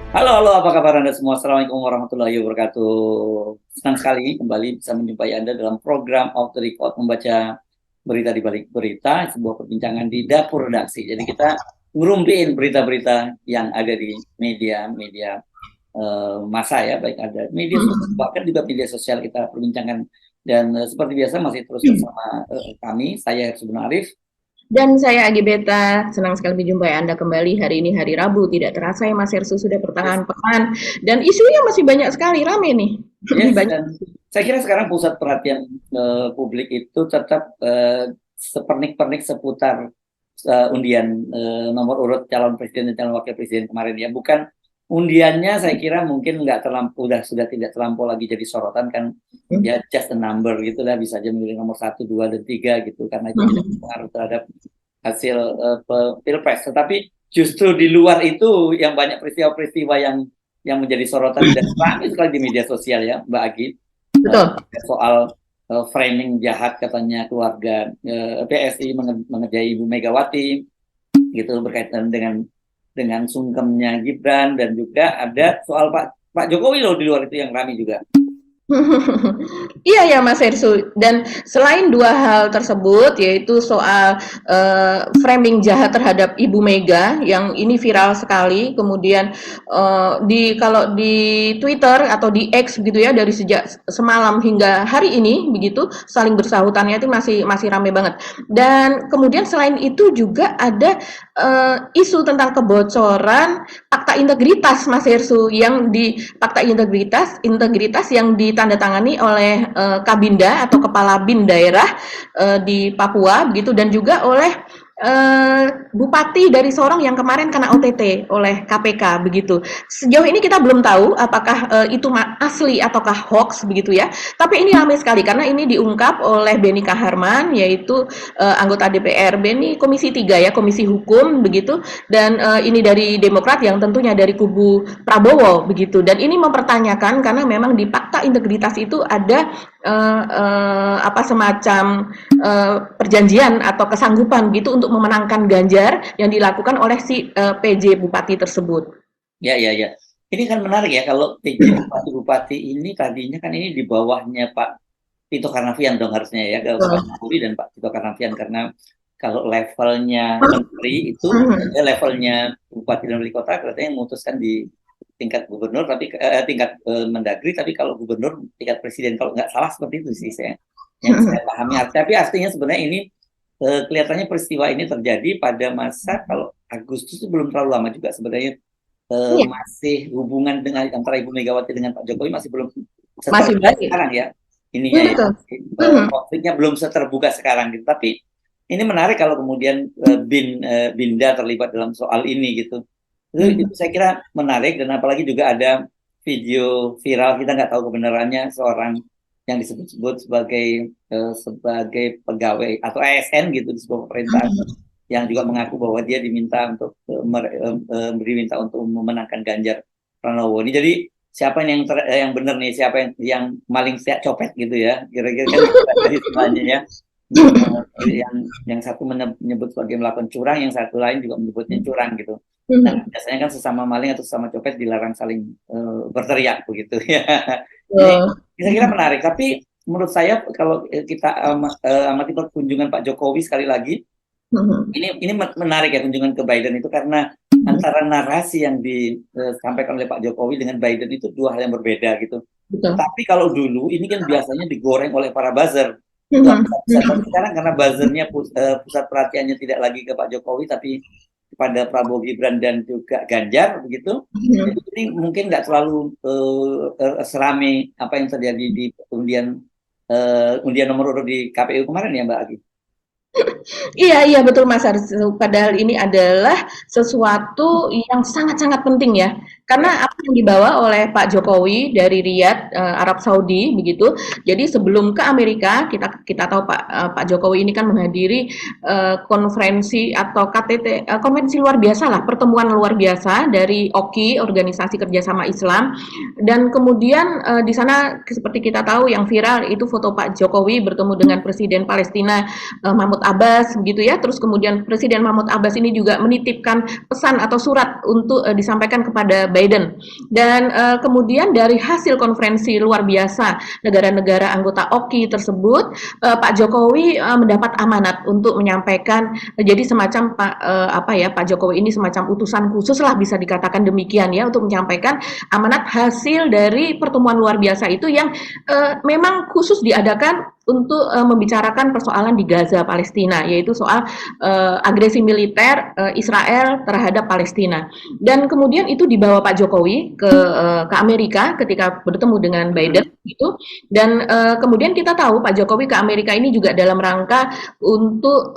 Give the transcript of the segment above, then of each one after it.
Halo, halo, apa kabar Anda semua? Assalamualaikum warahmatullahi wabarakatuh. Senang sekali kembali bisa menjumpai Anda dalam program Off the Record, membaca berita di balik berita, sebuah perbincangan di dapur redaksi. Jadi kita ngerumpiin berita-berita yang ada di media-media massa ya, baik ada media sosial, bahkan juga media sosial kita perbincangkan. Dan seperti biasa masih terus bersama kami, saya Hersubun Arif. Dan saya Agi Beta, senang sekali menjumpai Anda kembali. Hari ini hari Rabu, tidak terasa ya Mas Hersu sudah Yes, pertengahan pekan. Dan isunya masih banyak sekali, rame nih. yes, Banyak. dan saya kira sekarang pusat perhatian publik itu tetap sepernik-pernik seputar undian nomor urut calon presiden dan calon wakil presiden kemarin ya. Bukan undiannya, saya kira mungkin nggak terlampau, sudah tidak terlampau lagi jadi sorotan kan, ya just a number gitu lah, bisa aja memilih nomor satu, dua, dan tiga gitu, karena itu tidak berpengaruh terhadap hasil pilpres. Tetapi justru di luar itu yang banyak peristiwa-peristiwa yang menjadi sorotan dan ramai sekali di media sosial ya, Mbak Agi. Eh, Betul. soal framing jahat katanya keluarga PSI mengerjai Ibu Megawati gitu, berkaitan dengan sungkemnya Gibran, dan juga ada soal Pak Jokowi loh di luar itu yang ramai juga. Iya ya Mas Hersu. Dan selain dua hal tersebut, yaitu soal framing jahat terhadap Ibu Mega yang ini viral sekali, kemudian kalau di Twitter atau di X gitu ya, dari sejak semalam hingga hari ini begitu saling bersahutannya itu masih masih ramai banget. Dan kemudian selain itu juga ada isu tentang kebocoran fakta integritas Mas Hersu, yang di fakta integritas yang ditandatangani oleh Kabinda atau Kepala BIN daerah di Papua begitu, dan juga oleh bupati dari Sorong yang kemarin kena OTT oleh KPK begitu. Sejauh ini kita belum tahu apakah itu asli ataukah hoax begitu ya. Tapi ini ramai sekali karena ini diungkap oleh Beni Kaharman, yaitu anggota DPR. Beni Komisi 3 ya, Komisi Hukum begitu, dan ini dari Demokrat yang tentunya dari kubu Prabowo begitu. Dan ini mempertanyakan karena memang di fakta integritas itu ada apa semacam perjanjian atau kesanggupan gitu untuk memenangkan Ganjar yang dilakukan oleh si PJ Bupati tersebut. Ya, ya, ya. Ini kan menarik ya, kalau PJ Bupati-Bupati ini tadinya kan ini di bawahnya Pak Tito Karnavian dong harusnya ya, ke Pak Jokowi dan Pak Tito Karnavian, karena kalau levelnya menteri itu levelnya bupati dan wali kota katanya yang memutuskan di tingkat gubernur, tapi tingkat mendagri, tapi kalau gubernur tingkat presiden, kalau nggak salah seperti itu sih saya yang saya pahami. Tapi artinya sebenarnya ini kelihatannya peristiwa ini terjadi pada masa, kalau Agustus itu belum terlalu lama juga sebenarnya, Iya, masih hubungan dengan antara Ibu Megawati dengan Pak Jokowi masih belum masih seterbuka baik. sekarang ya, ininya Ya, ya, betul. Mhm. konfliknya belum seterbuka sekarang gitu. Tapi ini menarik kalau kemudian Binda terlibat dalam soal ini gitu. Itu saya kira menarik, dan apalagi juga ada video viral, kita nggak tahu kebenarannya, seorang yang disebut-sebut sebagai pegawai atau ASN gitu di sebuah pemerintahan, yang juga mengaku bahwa dia diminta untuk diminta untuk memenangkan Ganjar Pranowo ini. Jadi siapa yang benar nih, siapa yang maling siap copet gitu ya, kira-kira kan tadi semuanya ya. Yang satu menyebut sebagai melakukan curang, yang satu lain juga menyebutnya curang gitu. Nah, Mhm. biasanya kan sesama maling atau sesama copet dilarang saling berteriak begitu ya. Ini Betul. saya kira menarik. Tapi menurut saya kalau kita amati kunjungan Pak Jokowi sekali lagi, Mhm. ini menarik ya, kunjungan ke Biden itu, karena antara narasi yang disampaikan oleh Pak Jokowi dengan Biden itu dua hal yang berbeda gitu. Betul. Tetapi kalau dulu ini kan biasanya digoreng oleh para buzzer. Itu Mhm. bisa, tapi sekarang karena buzzernya pusat perhatiannya tidak lagi ke Pak Jokowi, tapi kepada Prabowo Gibran dan juga Ganjar begitu. Jadi Mhm. ini mungkin nggak terlalu serame apa yang terjadi di undian nomor urut di KPU kemarin ya, Mbak Agi. Iya, iya betul Mas Arsu. Padahal ini adalah sesuatu yang sangat-sangat penting ya. Ya. Karena apa yang dibawa oleh Pak Jokowi dari Riyadh, Arab Saudi begitu. Jadi sebelum ke Amerika, kita kita tahu Pak Jokowi ini kan menghadiri konferensi atau KTT, konvensi luar biasa lah, pertemuan luar biasa dari OKI, Organisasi Kerjasama Islam. Dan kemudian di sana seperti kita tahu yang viral itu foto Pak Jokowi bertemu dengan Presiden Palestina Mahmud Abbas gitu ya. Terus kemudian Presiden Mahmud Abbas ini juga menitipkan pesan atau surat untuk disampaikan kepada Biden. Dan kemudian dari hasil konferensi luar biasa negara-negara anggota OKI tersebut, Pak Jokowi mendapat amanat untuk menyampaikan, jadi semacam Pak Jokowi ini semacam utusan khusus lah bisa dikatakan demikian ya, untuk menyampaikan amanat hasil dari pertemuan luar biasa itu yang memang khusus diadakan untuk membicarakan persoalan di Gaza, Palestina, yaitu soal agresi militer Israel terhadap Palestina. Dan kemudian itu dibawa Pak Jokowi ke Amerika ketika bertemu dengan Biden gitu. Dan kemudian kita tahu Pak Jokowi ke Amerika ini juga dalam rangka untuk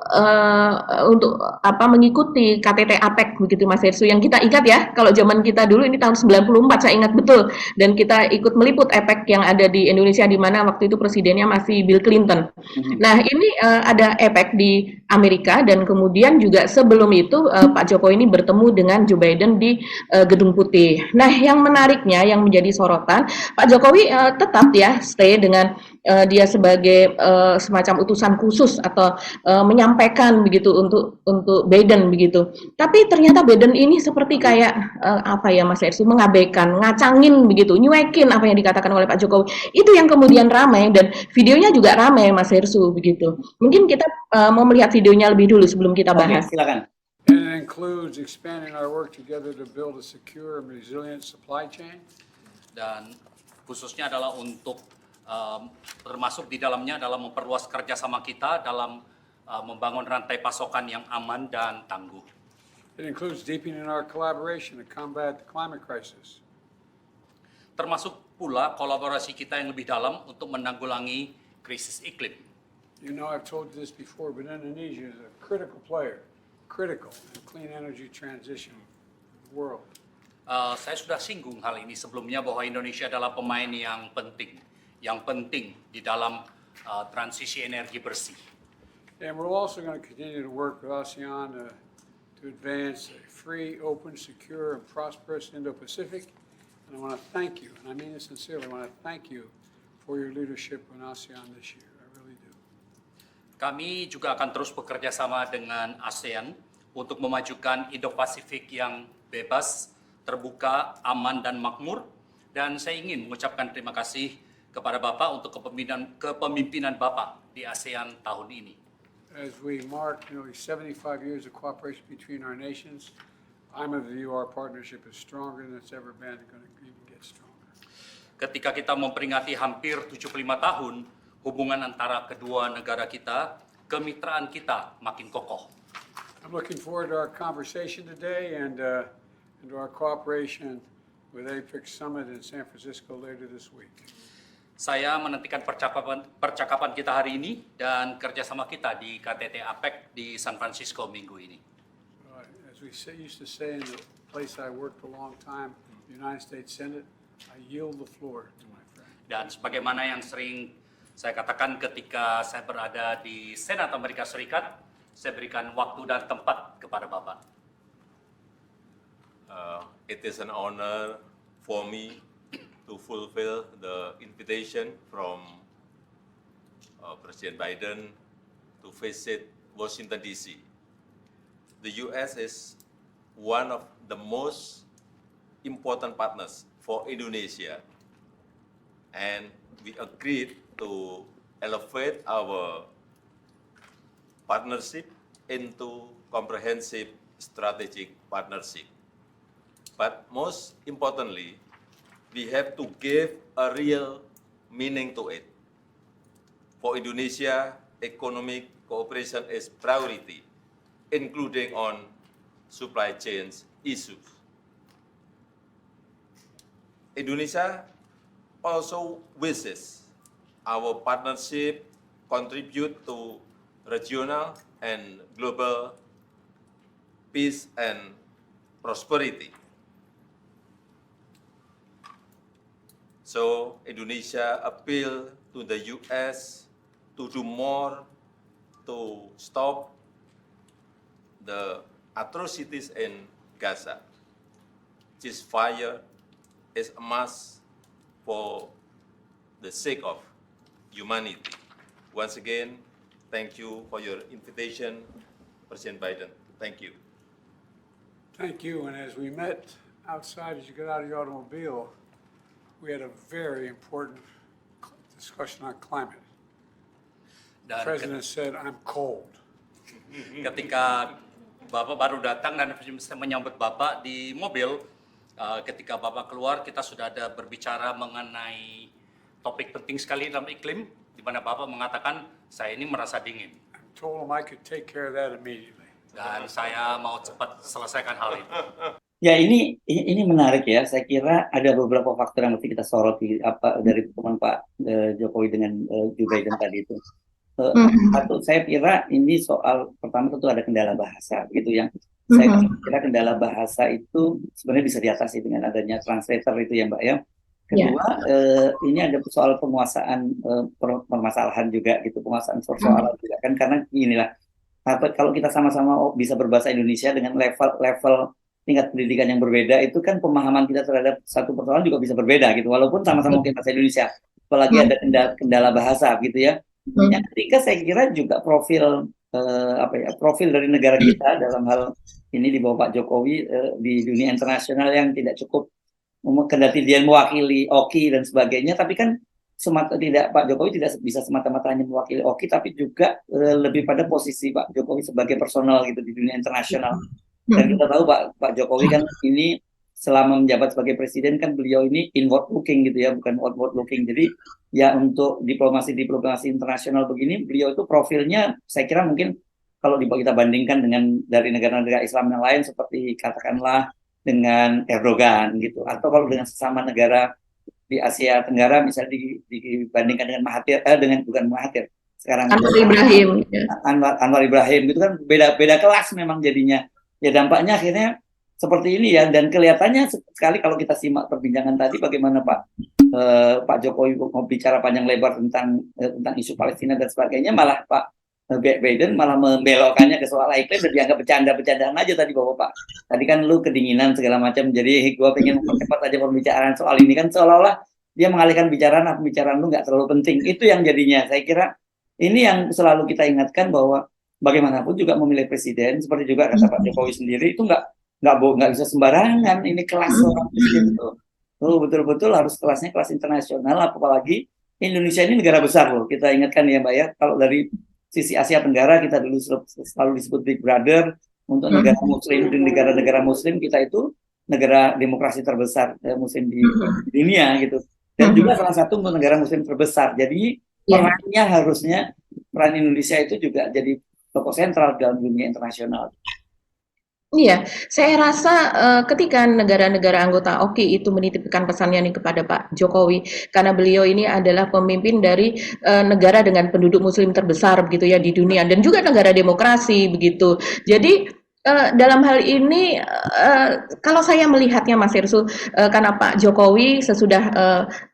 mengikuti KTT APEC begitu Mas Hersu, yang kita ingat ya, kalau zaman kita dulu ini tahun 94 saya ingat betul, dan kita ikut meliput APEC yang ada di Indonesia di mana waktu itu presidennya masih Bill Clinton. Nah, ini ada APEC di Amerika, dan kemudian juga sebelum itu Pak Jokowi ini bertemu dengan Joe Biden di Gedung Putih. Nah, yang menariknya yang menjadi sorotan, Pak Jokowi tetap ya stay dengan dia sebagai semacam utusan khusus atau menyampaikan begitu untuk Biden begitu. Tapi ternyata Biden ini seperti kayak Mas Ersu, mengabaikan, ngacangin begitu, nyuekin apa yang dikatakan oleh Pak Jokowi. Itu yang kemudian ramai, dan videonya juga ramai Mas Ersu begitu. Mungkin kita mau melihat videonya lebih dulu sebelum kita bahas. Silakan. And it includes expanding our work together to build a secure and resilient supply chain. Dan khususnya adalah untuk termasuk di dalamnya adalah memperluas kerjasama kita dalam membangun rantai pasokan yang aman dan tangguh. It includes deepening our collaboration to combat the climate crisis. Termasuk pula kolaborasi kita yang lebih dalam untuk menanggulangi krisis iklim. You know, I've told you this before, but Indonesia is a critical player, critical in clean energy transition in the world. Saya sudah singgung hal ini sebelumnya bahwa Indonesia adalah pemain yang penting di dalam transisi energi bersih. And we're also going to continue to work with ASEAN to advance a free, open, secure, and prosperous Indo-Pacific. And I want to thank you, and I mean this sincerely, I want to thank you for your leadership in ASEAN this year. I really do. Kami juga akan terus bekerja sama dengan ASEAN untuk memajukan Indo-Pasifik yang bebas, terbuka, aman, dan makmur. Dan saya ingin mengucapkan terima kasih kepada Bapak untuk kepemimpinan Bapak di ASEAN tahun ini. As we mark nearly 75 years of cooperation between our nations, I'm of the view our partnership is stronger than it's ever been and going to even get stronger. Ketika kita memperingati hampir 75 tahun hubungan antara kedua negara kita, kemitraan kita makin kokoh. I'm looking forward to our conversation today and to our cooperation with APEC Summit in San Francisco later this week. Saya menantikan percakapan kita hari ini dan kerjasama kita di KTT APEC di San Francisco minggu ini. As we used to say in the place I worked a long time, the United States Senate, I yield the floor to my friend. Dan sebagaimana yang sering saya katakan ketika saya berada di Senat Amerika Serikat, saya berikan waktu dan tempat kepada Bapak. It is an honor for me to fulfill the invitation from President Biden to visit Washington, D.C. The U.S. is one of the most important partners for Indonesia, and we agreed to elevate our partnership into comprehensive strategic partnership. But most importantly, we have to give a real meaning to it. For Indonesia, economic cooperation is priority, including on supply chains issues. Indonesia also wishes our partnership contribute to regional and global peace and prosperity. So Indonesia appeal to the U.S. to do more to stop the atrocities in Gaza. Ceasefire is a must for the sake of humanity. Once again, thank you for your invitation, President Biden. Thank you. Thank you, and as we met outside as you get out of your automobile, we had a very important discussion on climate. The Dan president said, "I'm cold." ketika Bapak baru datang dan menyambut Bapak di mobil, ketika Bapak keluar kita sudah ada berbicara mengenai topik penting sekali dalam iklim, di mana Bapak mengatakan saya ini merasa dingin. I told him I could take care of that immediately. Dan saya mau cepat selesaikan hal itu. Ya, ini menarik ya. Saya kira ada beberapa faktor yang mesti kita soroti dari pertemuan Pak Jokowi dengan Joe Biden tadi itu. Satu, saya kira ini soal pertama tentu ada kendala bahasa, gitu yang saya kira kendala bahasa itu sebenarnya bisa diatasi dengan adanya translator itu ya Mbak ya. Kedua, ini ada soal penguasaan permasalahan juga gitu, penguasaan persoalan juga kan, karena inilah kalau kita sama-sama bisa berbahasa Indonesia dengan level tingkat pendidikan yang berbeda, itu kan pemahaman kita terhadap satu persoalan juga bisa berbeda gitu, walaupun sama-sama mungkin bahasa Indonesia, apalagi ada kendala bahasa gitu ya. Yang ketiga saya kira juga profil dari negara kita dalam hal ini di bawah Pak Jokowi di dunia internasional yang tidak cukup, kendati dia mewakili OKI dan sebagainya, tapi kan Pak Jokowi tidak bisa semata-mata hanya mewakili OKI, tapi juga lebih pada posisi Pak Jokowi sebagai personal gitu di dunia internasional. Dan kita tahu Pak Jokowi kan ini selama menjabat sebagai presiden kan beliau ini inward looking gitu ya, bukan outward looking. Jadi ya untuk diplomasi internasional begini, beliau itu profilnya saya kira mungkin kalau kita bandingkan dengan dari negara-negara Islam yang lain seperti katakanlah dengan Erdogan gitu, atau kalau dengan sesama negara di Asia Tenggara misalnya dibandingkan dengan Mahathir sekarang Anwar Ibrahim. Anwar Ibrahim gitu kan beda kelas memang jadinya. Ya dampaknya akhirnya seperti ini ya, dan kelihatannya sekali kalau kita simak perbincangan tadi bagaimana Pak Jokowi mau bicara panjang lebar tentang isu Palestina dan sebagainya, malah Pak Biden malah membelokkannya ke soal iklim dan dianggap bercandaan aja tadi Bapak. Tadi kan lu kedinginan segala macam, jadi gue pengen mempercepat aja pembicaraan soal ini kan, seolah-olah dia mengalihkan pembicaraan lu nggak terlalu penting. Itu yang jadinya saya kira ini yang selalu kita ingatkan bahwa bagaimanapun juga memilih presiden seperti juga kata Pak Jokowi sendiri itu nggak bisa sembarangan, ini kelas orang presiden itu. Betul-betul harus kelasnya kelas internasional, apalagi Indonesia ini negara besar loh. Kita ingatkan ya Mbak ya, kalau dari sisi Asia Tenggara kita dulu selalu disebut Big Brother, untuk negara Muslim di negara-negara Muslim kita itu negara demokrasi terbesar Muslim di dunia gitu, dan juga salah satu negara Muslim terbesar. Jadi peran Indonesia itu juga jadi tokoh sentral dalam dunia internasional. Iya, saya rasa ketika negara-negara anggota OKI itu menitipkan pesannya nih kepada Pak Jokowi, karena beliau ini adalah pemimpin dari negara dengan penduduk Muslim terbesar begitu ya di dunia, dan juga negara demokrasi begitu. Jadi dalam hal ini kalau saya melihatnya Mas Irsu, karena Pak Jokowi sesudah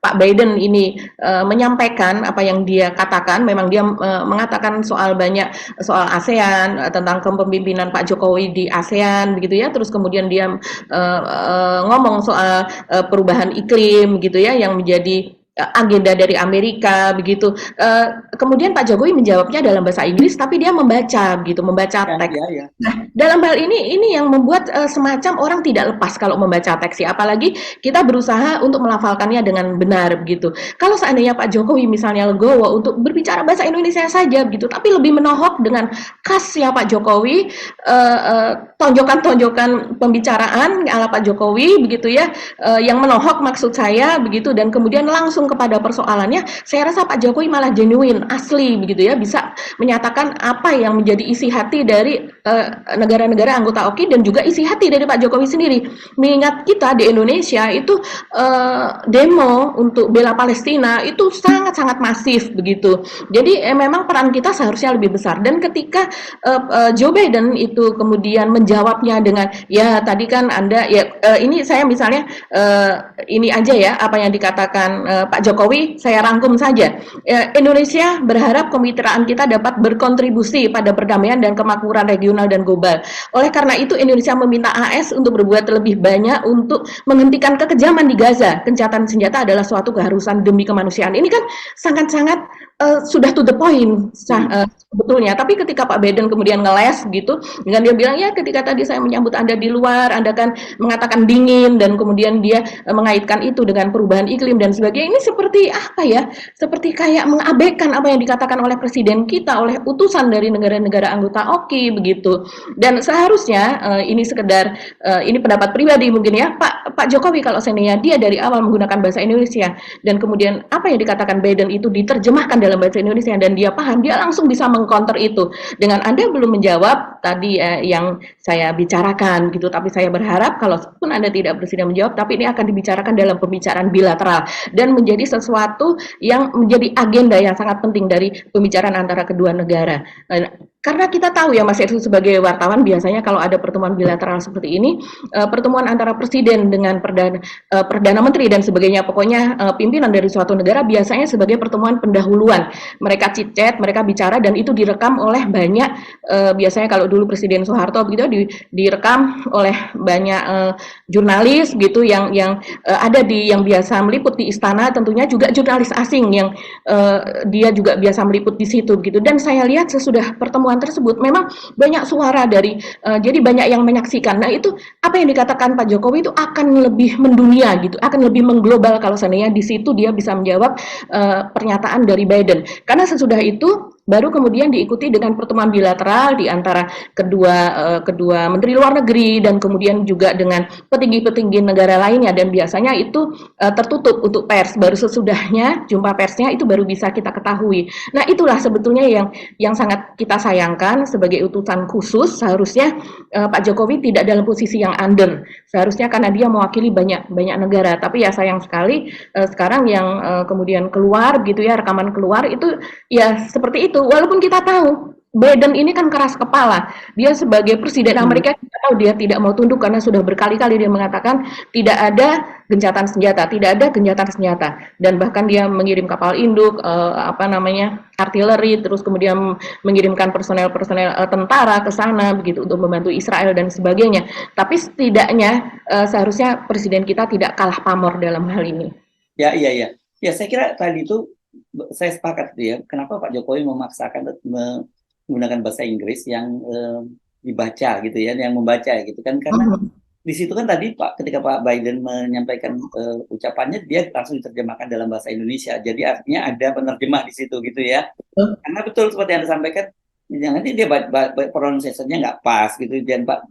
Pak Biden ini menyampaikan apa yang dia katakan, memang dia mengatakan soal ASEAN, tentang kepemimpinan Pak Jokowi di ASEAN begitu ya, terus kemudian dia ngomong soal perubahan iklim gitu ya yang menjadi agenda dari Amerika begitu. Kemudian Pak Jokowi menjawabnya dalam bahasa Inggris, tapi dia membaca teks. Ya. Nah, dalam hal ini yang membuat semacam orang tidak lepas kalau membaca teks, ya. Apalagi kita berusaha untuk melafalkannya dengan benar begitu. Kalau seandainya Pak Jokowi misalnya legowo untuk berbicara bahasa Indonesia saja begitu, tapi lebih menohok dengan khasnya Pak Jokowi, tonjokan-tonjokan pembicaraan ala Pak Jokowi begitu ya, yang menohok maksud saya begitu, dan kemudian langsung kepada persoalannya, saya rasa Pak Jokowi malah genuine, asli begitu ya, bisa menyatakan apa yang menjadi isi hati dari negara-negara anggota OKI dan juga isi hati dari Pak Jokowi sendiri. Mengingat kita di Indonesia itu demo untuk bela Palestina itu sangat-sangat masif begitu. Jadi memang peran kita seharusnya lebih besar. Dan ketika Joe Biden itu kemudian menjawabnya dengan ya tadi kan Anda ya ini saya misalnya ini aja ya apa yang dikatakan Pak Pak Jokowi, saya rangkum saja. Indonesia berharap kemitraan kita dapat berkontribusi pada perdamaian dan kemakmuran regional dan global. Oleh karena itu, Indonesia meminta AS untuk berbuat lebih banyak untuk menghentikan kekejaman di Gaza. Gencatan senjata adalah suatu keharusan demi kemanusiaan. Ini kan sangat-sangat sudah to the point sebetulnya. Tapi ketika Pak Biden kemudian ngeles gitu, dengan dia bilang ya ketika tadi saya menyambut Anda di luar, Anda kan mengatakan dingin dan kemudian dia mengaitkan itu dengan perubahan iklim dan sebagainya. Ini seperti apa ya? Seperti kayak mengabaikan apa yang dikatakan oleh presiden kita, oleh utusan dari negara-negara anggota OKI begitu. Dan seharusnya ini sekedar ini pendapat pribadi mungkin ya, Pak Jokowi kalau seandainya dia dari awal menggunakan bahasa Indonesia dan kemudian apa yang dikatakan Biden itu diterjemahkan dalam bahasa Indonesia dan dia paham, dia langsung bisa mengcounter itu. Dengan Anda belum menjawab tadi yang saya bicarakan gitu, tapi saya berharap kalaupun Anda tidak bersedia menjawab, tapi ini akan dibicarakan dalam pembicaraan bilateral dan menjadi sesuatu yang menjadi agenda yang sangat penting dari pembicaraan antara kedua negara. Karena kita tahu ya Mas Ersu sebagai wartawan biasanya kalau ada pertemuan bilateral seperti ini, pertemuan antara presiden dengan perdana menteri dan sebagainya, pokoknya pimpinan dari suatu negara biasanya sebagai pertemuan pendahuluan. Mereka chit-chat, mereka bicara dan itu direkam oleh banyak biasanya kalau dulu Presiden Soeharto begitu direkam oleh banyak jurnalis gitu yang ada yang biasa meliput di istana, tentunya juga jurnalis asing yang dia juga biasa meliput di situ gitu. Dan saya lihat sesudah pertemuan tersebut memang banyak suara dari jadi banyak yang menyaksikan. Nah, itu apa yang dikatakan Pak Jokowi itu akan lebih mendunia gitu, akan lebih mengglobal kalau seandainya di situ dia bisa menjawab pernyataan dari Biden. Karena sesudah itu baru kemudian diikuti dengan pertemuan bilateral di antara kedua menteri luar negeri dan kemudian juga dengan petinggi-petinggi negara lainnya dan biasanya itu tertutup untuk pers. Baru sesudahnya jumpa persnya itu baru bisa kita ketahui. Nah, itulah sebetulnya yang sangat kita sayangkan sebagai utusan khusus. Seharusnya Pak Jokowi tidak dalam posisi yang under. Seharusnya karena dia mewakili banyak negara. Tapi ya sayang sekali sekarang yang kemudian keluar gitu ya, rekaman keluar itu ya seperti itu. Walaupun kita tahu Biden ini kan keras kepala. Dia sebagai presiden Amerika kita tahu dia tidak mau tunduk karena sudah berkali-kali dia mengatakan tidak ada gencatan senjata dan bahkan dia mengirim kapal induk artileri, terus kemudian mengirimkan personel tentara ke sana begitu untuk membantu Israel dan sebagainya. Tapi setidaknya seharusnya presiden kita tidak kalah pamor dalam hal ini. Ya, saya kira tadi itu saya sepakat ya. Kenapa Pak Jokowi memaksakan menggunakan bahasa Inggris yang dibaca gitu ya, yang membaca gitu kan, karena di situ kan tadi ketika Pak Biden menyampaikan ucapannya dia langsung diterjemahkan dalam bahasa Indonesia. Jadi artinya ada penerjemah di situ gitu ya. Karena betul seperti yang disampaikan, nanti dia pronunciation-nya nggak pas gitu dan Pak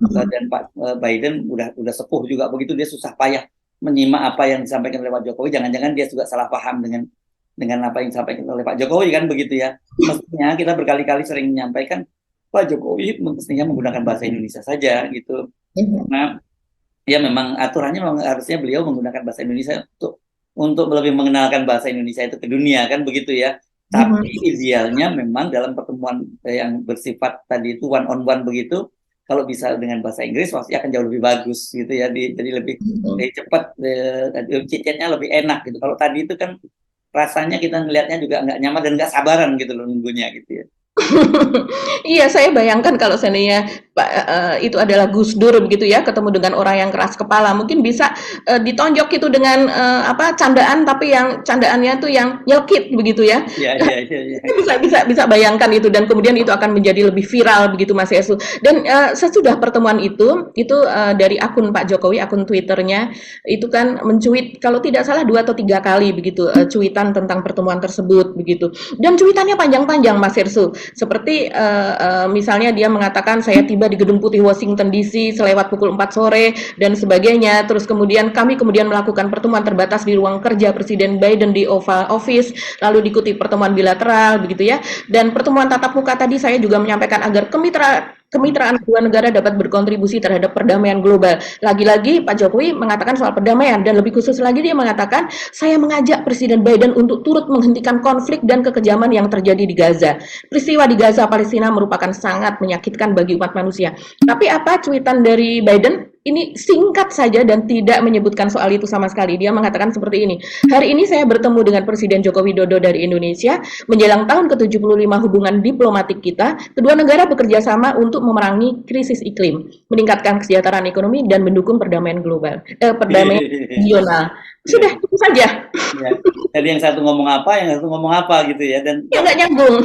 Biden udah sepuh juga begitu, dia susah payah menyimak apa yang disampaikan oleh Pak Jokowi. Jangan-jangan dia juga salah paham dengan apa yang disampaikan oleh Pak Jokowi kan begitu ya. Mestinya kita berkali-kali sering menyampaikan Pak Jokowi mestinya menggunakan bahasa Indonesia saja gitu. Karena ya memang aturannya memang harusnya beliau menggunakan bahasa Indonesia untuk lebih mengenalkan bahasa Indonesia itu ke dunia kan begitu ya. Tapi idealnya memang dalam pertemuan yang bersifat tadi itu one on one begitu, kalau bisa dengan bahasa Inggris pasti akan jauh lebih bagus gitu ya. Jadi lebih cepat, cicitnya lebih enak gitu. Kalau tadi itu kan rasanya kita ngelihatnya juga nggak nyaman dan nggak sabaran gitu loh nunggunya gitu ya. Iya, saya bayangkan kalau seandainya itu adalah Gus Dur begitu ya, ketemu dengan orang yang keras kepala, mungkin bisa ditonjok itu dengan candaan, tapi yang candaannya tuh yang nyelkit begitu ya. Iya. Bisa bayangkan itu dan kemudian itu akan menjadi lebih viral begitu Mas Yesu. Dan sesudah pertemuan itu dari akun Pak Jokowi, akun Twitternya itu kan mencuit kalau tidak salah 2 atau 3 kali begitu cuitan tentang pertemuan tersebut begitu. Dan cuitannya panjang-panjang Mas Yesu. Seperti misalnya dia mengatakan saya tiba di Gedung Putih Washington DC selewat pukul 4 sore dan sebagainya. Terus kemudian kami melakukan pertemuan terbatas di ruang kerja Presiden Biden di Oval Office, lalu diikuti pertemuan bilateral begitu ya. Dan pertemuan tatap muka tadi saya juga menyampaikan agar kemitraan kedua negara dapat berkontribusi terhadap perdamaian global. Lagi-lagi Pak Jokowi mengatakan soal perdamaian dan lebih khusus lagi dia mengatakan saya mengajak Presiden Biden untuk turut menghentikan konflik dan kekejaman yang terjadi di Gaza. Peristiwa di Gaza Palestina merupakan sangat menyakitkan bagi umat manusia. Tapi apa cuitan dari Biden? ini singkat saja dan tidak menyebutkan soal itu sama sekali. Dia mengatakan seperti ini, hari ini saya bertemu dengan Presiden Joko Widodo dari Indonesia, menjelang tahun ke-75 hubungan diplomatik kita, kedua negara bekerja sama untuk memerangi krisis iklim, meningkatkan kesejahteraan ekonomi, dan mendukung perdamaian global, perdamaian regional. Sudah, itu saja. Ya. Jadi yang satu ngomong apa, yang satu ngomong apa gitu ya. Dan Ya nggak nyambung.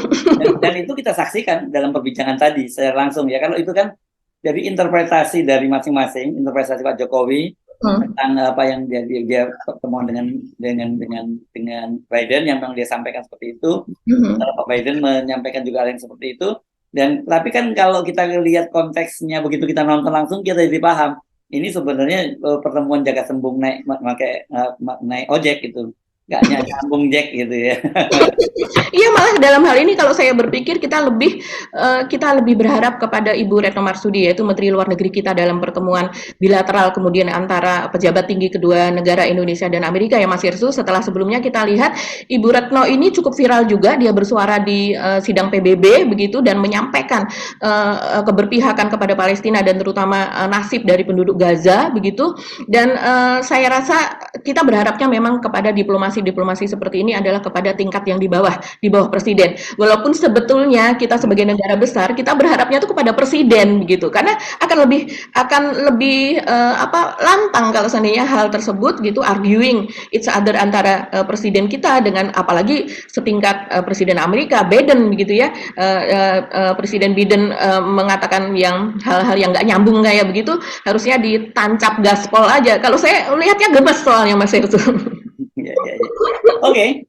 dan itu kita saksikan dalam perbincangan tadi secara langsung ya. Kalau itu kan dari interpretasi dari masing-masing, interpretasi Pak Jokowi tentang apa yang dia pertemuan dengan Biden, yang memang dia sampaikan seperti itu. Kalau Pak Biden menyampaikan juga hal yang seperti itu. Dan tapi kan kalau kita lihat konteksnya, begitu kita nonton langsung kita jadi paham. Ini sebenarnya pertemuan jaga sembung naik ojek gitu, nggak nyambung Jack gitu ya. Iya, malah dalam hal ini kalau saya berpikir kita lebih berharap kepada Ibu Retno Marsudi, yaitu Menteri Luar Negeri kita, dalam pertemuan bilateral kemudian antara pejabat tinggi kedua negara Indonesia dan Amerika ya Mas Irsu. Setelah sebelumnya kita lihat Ibu Retno ini cukup viral juga, dia bersuara di sidang PBB begitu dan menyampaikan keberpihakan kepada Palestina dan terutama nasib dari penduduk Gaza begitu. Dan saya rasa kita berharapnya memang kepada diplomasi seperti ini adalah kepada tingkat yang di bawah presiden. Walaupun sebetulnya kita sebagai negara besar kita berharapnya itu kepada presiden begitu, karena akan lebih lantang kalau seandainya hal tersebut gitu arguing each other antara presiden kita dengan apalagi setingkat presiden Amerika Biden begitu ya. Presiden Biden mengatakan hal-hal yang nggak nyambung kayak begitu, harusnya ditancap gaspol aja. Kalau saya lihatnya gemes soalnya Mas Irsu. Ya. Oke,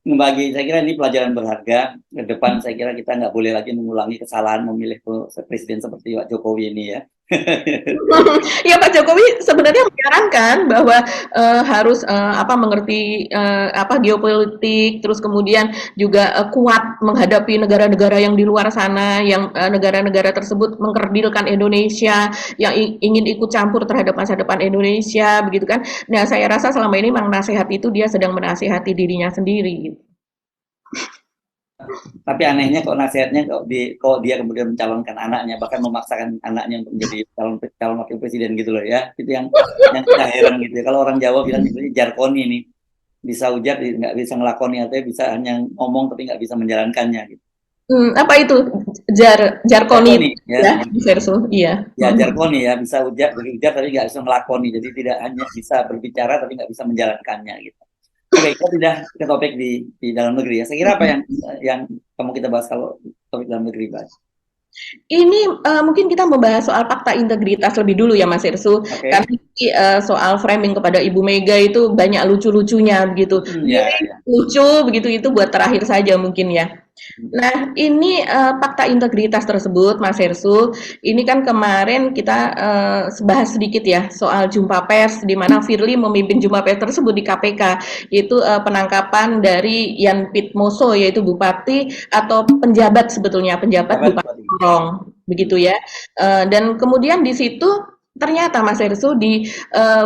saya kira ini pelajaran berharga. Ke depan saya kira kita nggak boleh lagi mengulangi kesalahan memilih presiden seperti Pak Jokowi ini ya. Ya Pak Jokowi sebenarnya menyarankan bahwa harus mengerti geopolitik, terus kemudian juga kuat menghadapi negara-negara yang di luar sana, yang negara-negara tersebut mengkerdilkan Indonesia, yang ingin ikut campur terhadap masa depan Indonesia, begitu kan? Nah, saya rasa selama ini memang nasihat itu dia sedang menasihati dirinya sendiri. Tapi anehnya kok nasihatnya kok dia kemudian mencalonkan anaknya, bahkan memaksakan anaknya untuk menjadi calon wakil presiden gitu loh ya. Itu yang kita heran gitu ya. Kalau orang Jawa bilang itu jarkoni nih, bisa ujar nggak bisa ngelakoni, atau bisa hanya ngomong tapi nggak bisa menjalankannya gitu. Apa itu jarkoni ya, Verso? Iya. Ya jarkoni ya, bisa ujar tapi nggak bisa ngelakoni. Jadi tidak hanya bisa berbicara tapi nggak bisa menjalankannya gitu. Oke, kita tidak ke topik di dalam negeri ya. Saya kira apa yang kamu kita bahas kalau topik dalam negeri, Pak? Ini mungkin kita membahas soal fakta integritas lebih dulu ya Mas Irsu. Okay. Karena soal framing kepada Ibu Mega itu banyak lucu-lucunya begitu. Lucu begitu, itu buat terakhir saja mungkin ya. Nah, ini fakta integritas tersebut Mas Irsu, ini kan kemarin kita bahas sedikit ya soal jumpa pers di mana Firly memimpin jumpa pers tersebut di KPK, yaitu penangkapan dari Yan Pitmoso, yaitu bupati atau penjabat Bupati Sorong begitu ya. Dan kemudian di situ ternyata Mas Irsu di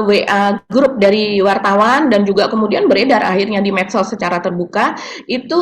WA grup dari wartawan dan juga kemudian beredar akhirnya di medsos secara terbuka itu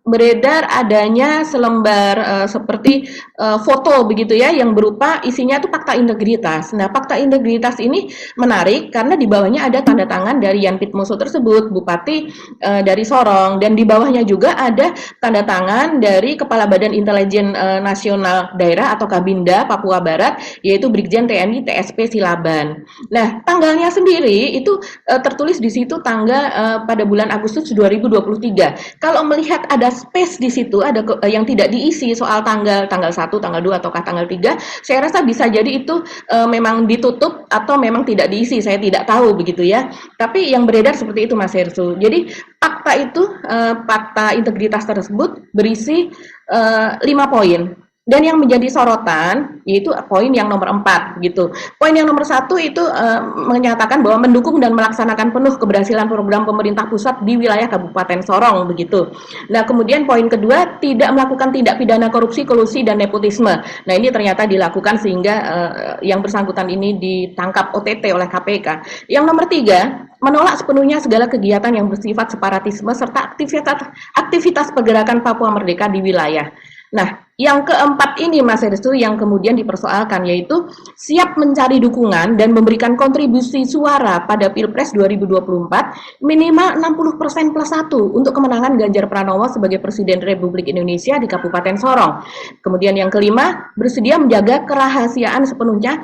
beredar adanya selembar seperti foto begitu ya, yang berupa isinya itu fakta integritas. Nah, fakta integritas ini menarik karena di bawahnya ada tanda tangan dari Yan Pitmoso tersebut, bupati dari Sorong, dan di bawahnya juga ada tanda tangan dari Kepala Badan Intelijen Nasional Daerah atau Kabinda Papua Barat, yaitu Brigjen TNI TSP Silaban. Nah, tanggalnya sendiri itu tertulis di situ tanggal pada bulan Agustus 2023. Kalau melihat ada space di situ, ada yang tidak diisi soal tanggal 1, tanggal 2 ataukah tanggal 3, saya rasa bisa jadi itu memang ditutup atau memang tidak diisi, saya tidak tahu begitu ya. Tapi yang beredar seperti itu Mas Hersu. Jadi fakta integritas tersebut berisi 5 poin. Dan yang menjadi sorotan yaitu poin yang nomor 4 gitu. Poin yang nomor 1 itu menyatakan bahwa mendukung dan melaksanakan penuh keberhasilan program pemerintah pusat di wilayah Kabupaten Sorong begitu. Nah, kemudian poin kedua, tidak melakukan tindak pidana korupsi, kolusi dan nepotisme. Nah, ini ternyata dilakukan sehingga yang bersangkutan ini ditangkap OTT oleh KPK. Yang nomor 3, menolak sepenuhnya segala kegiatan yang bersifat separatisme serta aktivitas pergerakan Papua Merdeka di wilayah. Nah, yang keempat ini Mas Herstu yang kemudian dipersoalkan yaitu siap mencari dukungan dan memberikan kontribusi suara pada Pilpres 2024 minimal 60% plus 1 untuk kemenangan Ganjar Pranowo sebagai Presiden Republik Indonesia di Kabupaten Sorong. Kemudian yang kelima, bersedia menjaga kerahasiaan sepenuhnya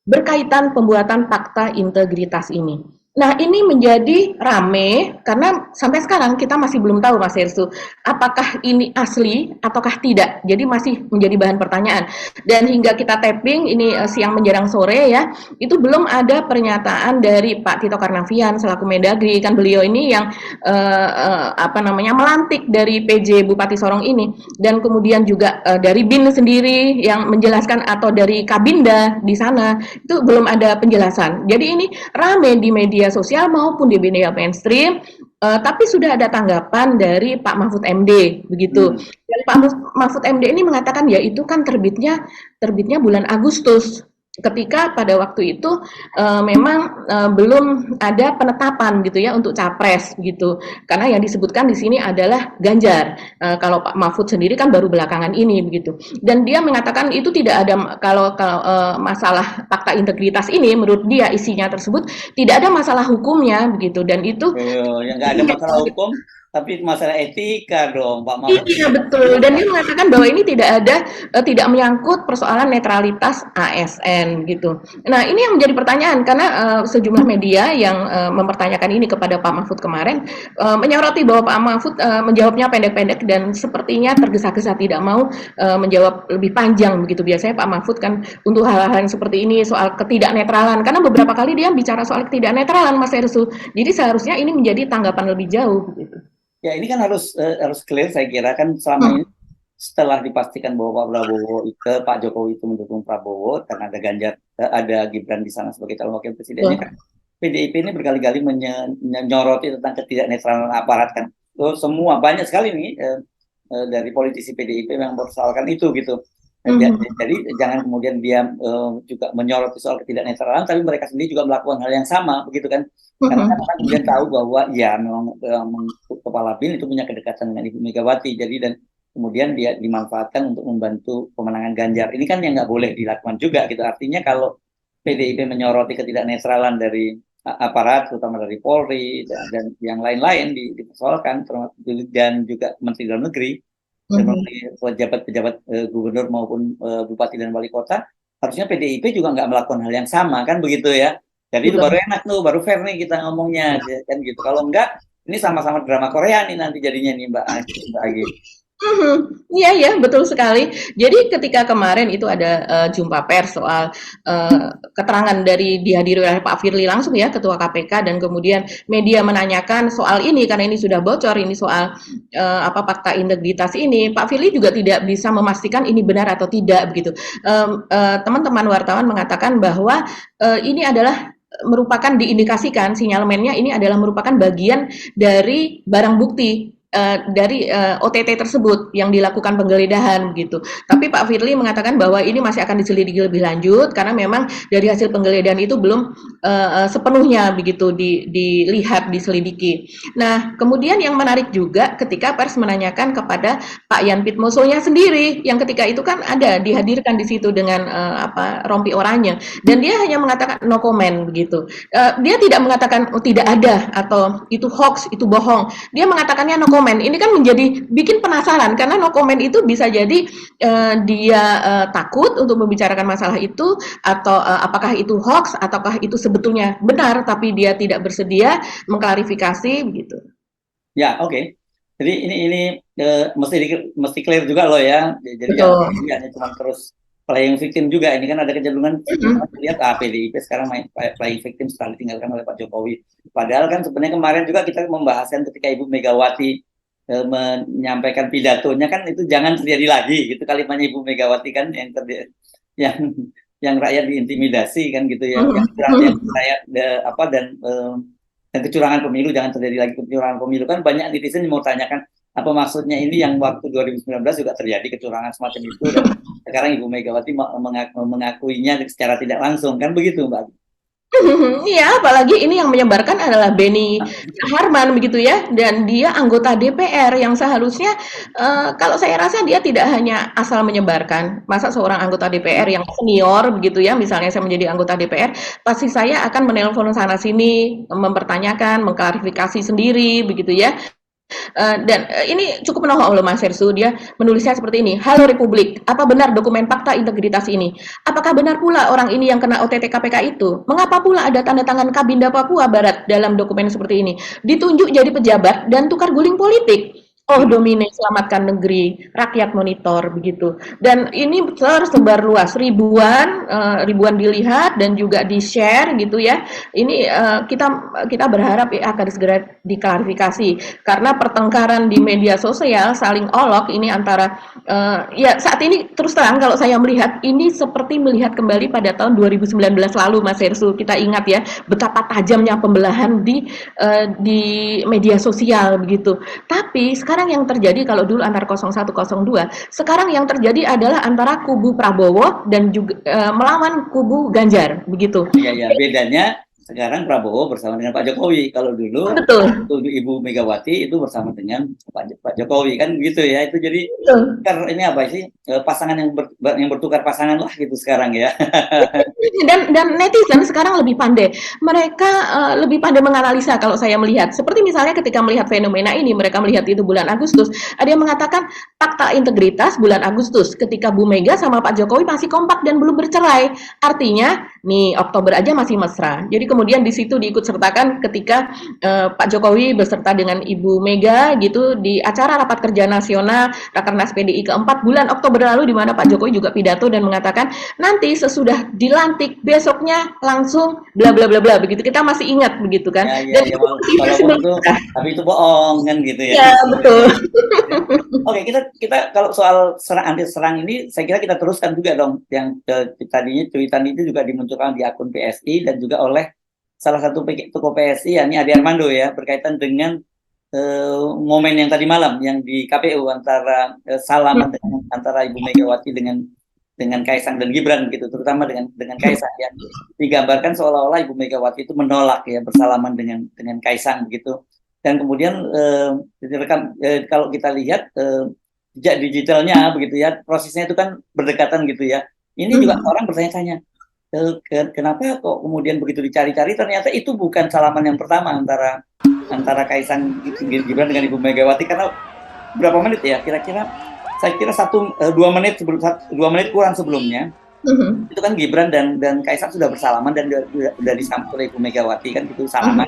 berkaitan pembuatan fakta integritas ini. Nah, ini menjadi rame karena sampai sekarang kita masih belum tahu Mas Hersu, apakah ini asli ataukah tidak. Jadi masih menjadi bahan pertanyaan. Dan hingga kita tapping ini siang menjelang sore ya, itu belum ada pernyataan dari Pak Tito Karnavian selaku Mendagri. Kan beliau ini yang melantik dari PJ Bupati Sorong ini, dan kemudian juga dari BIN sendiri yang menjelaskan atau dari Kabinda di sana itu belum ada penjelasan. Jadi ini rame di media sosial maupun di media mainstream, tapi sudah ada tanggapan dari Pak Mahfud MD begitu. Dan Pak Mahfud MD ini mengatakan ya itu kan terbitnya bulan Agustus. Ketika pada waktu itu memang belum ada penetapan gitu ya untuk capres gitu, karena yang disebutkan di sini adalah Ganjar. Kalau Pak Mahfud sendiri kan baru belakangan ini begitu, dan dia mengatakan itu tidak ada kalau masalah fakta integritas ini menurut dia isinya tersebut tidak ada masalah hukumnya begitu, dan itu Yang nggak ada masalah hukum, tapi masalah etika dong, Pak Mahfud. iya betul, dan dia mengatakan bahwa ini tidak menyangkut persoalan netralitas ASN gitu. Nah ini yang menjadi pertanyaan karena sejumlah media yang mempertanyakan ini kepada Pak Mahfud kemarin menyoroti bahwa Pak Mahfud menjawabnya pendek-pendek dan sepertinya tergesa-gesa tidak mau menjawab lebih panjang begitu. Biasanya Pak Mahfud kan untuk hal-hal yang seperti ini soal ketidaknetralan, karena beberapa kali dia bicara soal ketidaknetralan Mas Hersu. Jadi seharusnya ini menjadi tanggapan lebih jauh gitu. Ya ini kan harus clear, saya kira kan selama ini setelah dipastikan bahwa Pak Jokowi itu mendukung Prabowo karena ada ada Gibran di sana sebagai calon wakil presidennya kan, PDIP ini berkali-kali menyoroti tentang ketidaknetralan aparat kan. Semua banyak sekali nih dari politisi PDIP yang mempersoalkan itu gitu. Jadi jangan kemudian dia juga menyoroti soal ketidaknetralan, tapi mereka sendiri juga melakukan hal yang sama begitu kan. Karena kan kemudian tahu bahwa ya memang kepala BIN itu punya kedekatan dengan Ibu Megawati, jadi dan kemudian dia dimanfaatkan untuk membantu pemenangan Ganjar. Ini kan yang nggak boleh dilakukan juga gitu. Artinya kalau PDIP menyoroti ketidaknetralan dari aparat, terutama dari Polri dan yang lain-lain dipersoalkan, dan juga Menteri Dalam Negeri dan pejabat-pejabat gubernur maupun bupati dan wali kota, harusnya PDIP juga nggak melakukan hal yang sama kan begitu ya. Jadi itu baru enak tuh, baru fair nih kita ngomongnya kan gitu. Kalau enggak, ini sama-sama drama Korea nih nanti jadinya nih Mbak Agi. Iya ya, betul sekali. Jadi ketika kemarin itu ada jumpa pers soal keterangan dari dihadiri oleh Pak Firly langsung ya, Ketua KPK, dan kemudian media menanyakan soal ini karena ini sudah bocor, ini soal fakta integritas ini. Pak Firly juga tidak bisa memastikan ini benar atau tidak begitu. Teman-teman wartawan mengatakan bahwa ini adalah merupakan diindikasikan sinyalemennya ini adalah merupakan bagian dari barang bukti dari OTT tersebut yang dilakukan penggeledahan begitu. Tapi Pak Firly mengatakan bahwa ini masih akan diselidiki lebih lanjut karena memang dari hasil penggeledahan itu belum sepenuhnya begitu dilihat, diselidiki. Nah, kemudian yang menarik juga ketika pers menanyakan kepada Pak Yan Pitmosonya sendiri yang ketika itu kan ada dihadirkan di situ dengan rompi oranye, dan dia hanya mengatakan no comment begitu. Dia tidak mengatakan tidak ada atau itu hoax, itu bohong. Dia mengatakannya no comment. Ini kan menjadi bikin penasaran karena no comment itu bisa jadi dia takut untuk membicarakan masalah itu, atau apakah itu hoax ataukah itu sebetulnya benar tapi dia tidak bersedia mengklarifikasi begitu. Ya, oke. Jadi ini mesti clear juga loh ya. Jadi ini hanya cuma terus playing victim juga. Ini kan ada kecenderungan lihat PDIP sekarang main playing victim setelah ditinggalkan oleh Pak Jokowi. Padahal kan sebenarnya kemarin juga kita membahaskan ketika Ibu Megawati menyampaikan pidatonya kan itu jangan terjadi lagi gitu, kalimatnya Ibu Megawati kan yang rakyat diintimidasi kan gitu ya, yang rakyat dan kecurangan pemilu, jangan terjadi lagi kecurangan pemilu. Kan banyak netizen yang mau tanyakan apa maksudnya ini yang waktu 2019 juga terjadi kecurangan semacam itu, dan sekarang Ibu Megawati mengakuinya secara tidak langsung kan begitu Mbak. Iya, apalagi ini yang menyebarkan adalah Beni Harman begitu ya, dan dia anggota DPR yang seharusnya kalau saya rasa dia tidak hanya asal menyebarkan. Masa seorang anggota DPR yang senior begitu ya, misalnya saya menjadi anggota DPR, pasti saya akan menelpon sana sini, mempertanyakan, mengklarifikasi sendiri begitu ya. Dan ini cukup menohok loh Mas Hersu, dia menulisnya seperti ini. Halo Republik, apa benar dokumen fakta integritas ini? Apakah benar pula orang ini yang kena OTT KPK itu? Mengapa pula ada tanda tangan Kabinda Papua Barat dalam dokumen seperti ini? Ditunjuk jadi pejabat dan tukar guling politik. Oh Domine, selamatkan negeri, rakyat monitor begitu. Dan ini tersebar luas, ribuan dilihat dan juga di share gitu ya. Ini kita berharap ya akan segera diklarifikasi karena pertengkaran di media sosial saling olok ini antara ya saat ini terus terang kalau saya melihat ini seperti melihat kembali pada tahun 2019 lalu Mas Hersu. Kita ingat ya betapa tajamnya pembelahan di media sosial begitu. Tapi sekarang yang terjadi kalau dulu antara 01 02, sekarang yang terjadi adalah antara kubu Prabowo dan juga melawan kubu Ganjar begitu. Iya, ya, bedanya sekarang Prabowo bersama dengan Pak Jokowi. Kalau dulu Betul. Ibu Megawati itu bersama dengan Pak Jokowi kan gitu ya. Itu jadi Betul. ini apa sih pasangan yang bertukar pasangan lah gitu sekarang ya. Dan netizen sekarang lebih pandai. Mereka lebih pandai menganalisa kalau saya melihat. Seperti misalnya ketika melihat fenomena ini, mereka melihat itu bulan Agustus. Ada yang mengatakan fakta integritas bulan Agustus ketika Bu Mega sama Pak Jokowi masih kompak dan belum bercerai. Artinya, nih Oktober aja masih mesra. Jadi kemudian di situ diikut sertakan ketika Pak Jokowi beserta dengan Ibu Mega gitu di acara rapat kerja nasional Rakernas PDI keempat bulan Oktober lalu di mana Pak Jokowi juga pidato dan mengatakan nanti sesudah dilantik besoknya langsung bla bla bla bla begitu, kita masih ingat begitu kan. Ya, Dan ya, itu itu, tapi itu bohong kan gitu ya. Ya betul. Oke, kita kalau soal anti serang ini saya kira kita teruskan juga dong yang tadinya cuitan itu juga dimunculkan di akun PSI dan juga oleh salah satu tokoh PSI yakni Ade Armando ya berkaitan dengan momen yang tadi malam yang di KPU antara salaman antara Ibu Megawati dengan Kaisang dan Gibran gitu, terutama dengan Kaisang ya. Digambarkan seolah-olah Ibu Megawati itu menolak ya bersalaman dengan Kaisang gitu. Dan kemudian kalau kita lihat jejak digitalnya begitu ya, prosesnya itu kan berdekatan gitu ya. Ini juga orang bertanya-tanya, kenapa kok kemudian begitu dicari-cari ternyata itu bukan salaman yang pertama antara Kaisang Gibran dengan Ibu Megawati, karena berapa menit ya kira-kira, saya kira 2 menit sebelum 2 menit kurang sebelumnya itu kan Gibran dan Kaisang sudah bersalaman dan sudah disambut oleh Ibu Megawati kan gitu, salaman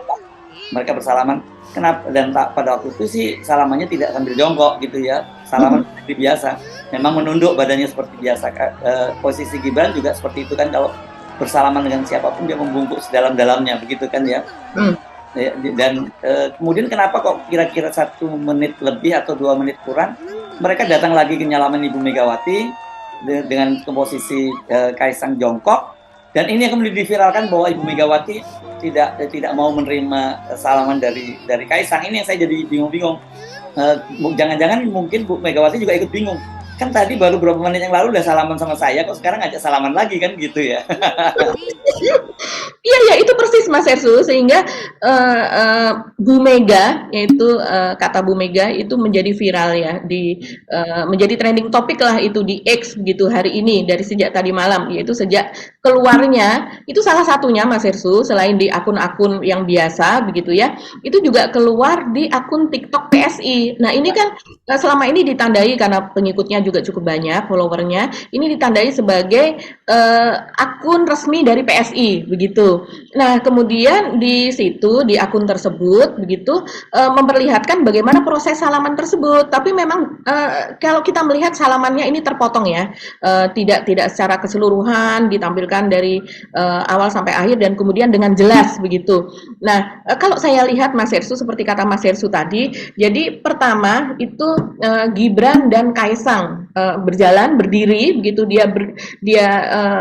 mereka bersalaman. Kenapa? Dan pada waktu itu sih salamannya tidak sambil jongkok gitu ya, salaman seperti biasa, memang menunduk badannya seperti biasa. Posisi Gibran juga seperti itu kan, kalau bersalaman dengan siapapun dia membungkuk sedalam-dalamnya begitu kan ya. Dan kemudian kenapa kok kira-kira 1 menit lebih atau 2 menit kurang mereka datang lagi ke nyalaman Ibu Megawati dengan posisi Kaisang jongkok, dan ini yang kemudian diviralkan bahwa Ibu Megawati tidak mau menerima salaman dari Kaisang. Ini yang saya jadi bingung-bingung. Jangan-jangan mungkin Bu Megawati juga ikut bingung. Kan tadi baru beberapa menit yang lalu udah salaman sama saya, kok sekarang ngajak salaman lagi kan gitu ya. Iya ya, itu persis Mas Ersu, sehingga Bu Mega, yaitu kata Bu Mega itu menjadi viral ya, menjadi trending topik lah itu di X begitu hari ini dari sejak tadi malam, yaitu sejak keluarnya itu salah satunya Mas Ersu, selain di akun-akun yang biasa begitu ya, itu juga keluar di akun TikTok PSI. Nah ini kan selama ini ditandai karena pengikutnya juga cukup banyak followernya, ini ditandai sebagai akun resmi dari PSI begitu. Nah kemudian di situ di akun tersebut begitu memperlihatkan bagaimana proses salaman tersebut, tapi memang kalau kita melihat salamannya ini terpotong ya, tidak secara keseluruhan ditampilkan dari awal sampai akhir dan kemudian dengan jelas begitu. Nah kalau saya lihat Mas Hersu seperti kata Mas Hersu tadi, jadi pertama itu Gibran dan Kaisang berjalan berdiri begitu, dia